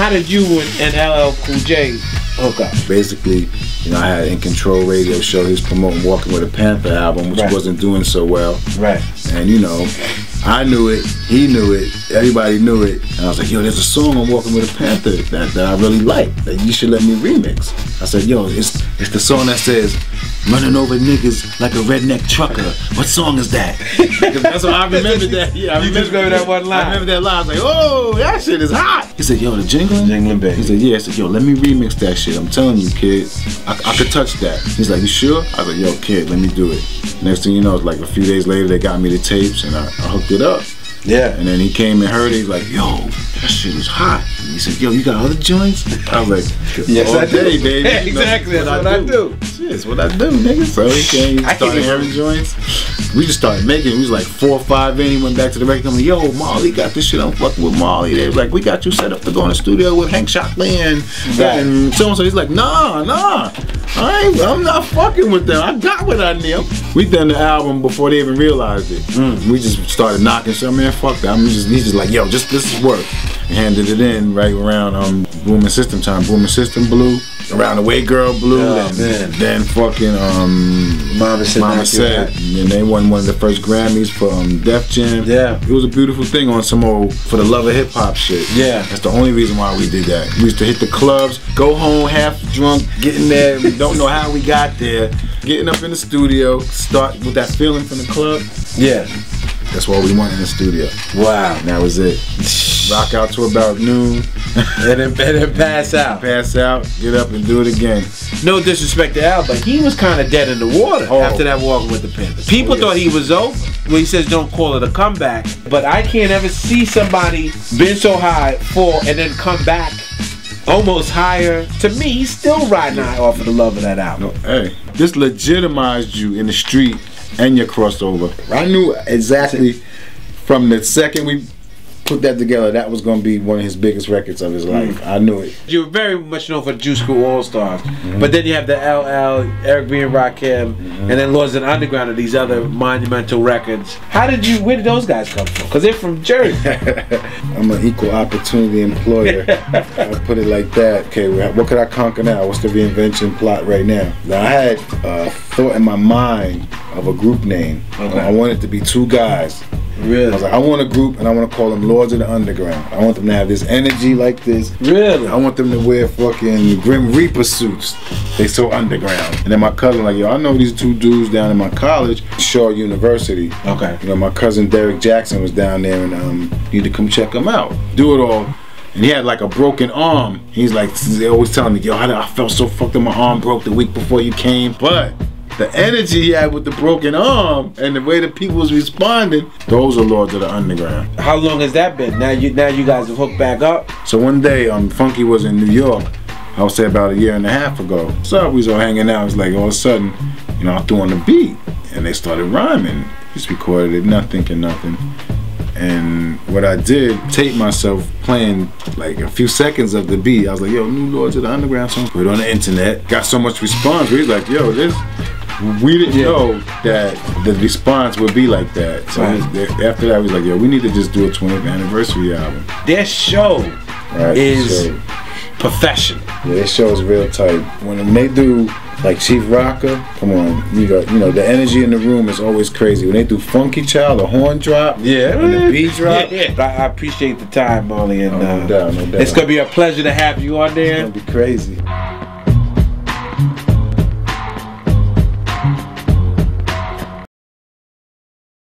how did you and LL Cool J hook up? Basically, you know, I had In Control radio show. He was promoting Walking with a Panther album, which wasn't doing so well. Right. And you know, I knew it, he knew it, everybody knew it. And I was like, yo, there's a song on Walking with a Panther that I really like, that you should let me remix. I said, yo, it's the song that says, running over niggas like a redneck trucker. What song is that? That's what I remember that. Yeah, I remember that one line. I remember that line. I was like, oh, that shit is hot. He said, yo, the jingling? Jingling, baby. He said, yeah. I said, yo, let me remix that shit. I'm telling you, kid, I could touch that. He's like, you sure? I was like, yo, kid, let me do it. Next thing you know, it's like a few days later, they got me the tapes and I hooked it up. Yeah. And then he came and heard it. He's like, yo, that shit is hot. And he said, yo, you got other joints? I was like, yes, I do. Day, baby. Yeah, exactly. That's what I do. Shit, that's what I do, nigga. So he came, he started hearing joints. We just started making it. We was like 4 or 5 in. He went back to the record company. Yo, Marley got this shit. I'm fucking with Marley. They was like, we got you set up to go in the studio with Hank Shockley and so-and-so. He's like, nah. I'm not fucking with them. I got what I need. We done the album before they even realized it. We just started knocking shit. Man, fuck that. He's just like, yo, just this is work. And handed it in right around Booming System time. Booming System blew. Around the Way Girl blew. Then fucking Mama Said. And they won one of the first Grammys for Def Jam. Yeah. It was a beautiful thing on some old For the Love of Hip Hop shit. Yeah. That's the only reason why we did that. We used to hit the clubs, go home half drunk, getting there. We don't know how we got there. Getting up in the studio, start with that feeling from the club. Yeah. That's what we went in the studio. Wow. And that was it. Rock out to about noon. and then pass out. Pass out, get up and do it again. No disrespect to Al, but he was kind of dead in the water after that Walking with the Panthers. People thought he was over. Well, he says don't call it a comeback. But I can't ever see somebody been so high, fall, and then come back almost higher. To me, he's still riding high off of the love of that album. No, hey, this legitimized you in the street and your crossover. I knew exactly from the second we put that together, that was going to be one of his biggest records of his life. I knew it. You're very much known for Juice Crew All Stars, but then you have the LL, Eric B. and Rakim, and then Lords of the Underground and these other monumental records. Where did those guys come from? Because they're from Jersey. I'm an equal opportunity employer. I'll put it like that. Okay, what could I conquer now? What's the reinvention plot right now? Now, I had a thought in my mind of a group name. I wanted it to be 2 guys. Really? I was like, I want a group and I want to call them Lords of the Underground. I want them to have this energy like this. Really? I want them to wear fucking Grim Reaper suits. They so underground. And then my cousin like, yo, I know these 2 dudes down in my college, Shaw University. Okay. You know, my cousin Derek Jackson was down there and you need to come check him out. Do it all. And he had like a broken arm. He's like, they always telling me, yo, I felt so fucked up, my arm broke the week before you came. But the energy he had with the broken arm and the way that people was responding, those are Lords of the Underground. How long has that been? Now you guys have hooked back up? So one day, Funky was in New York, I would say about 1.5 years ago. So we was all hanging out, it was like all of a sudden, you know, I threw on the beat and they started rhyming. Just recorded it, not thinking nothing. And what I did, taped myself playing like a few seconds of the beat. I was like, yo, new Lords of the Underground song. Put it on the internet, got so much response. We was like, yo, we didn't know that the response would be like that. So after that, we was like, yo, we need to just do a 20th anniversary album. Their show is professional. Yeah, their show is real tight. When they do like Chief Rocker, come on, you know the energy in the room is always crazy. When they do Funky Child, the horn drop, and the beat drop. I appreciate the time, Marley, and no doubt. It's gonna be a pleasure to have you on there. It's gonna be crazy.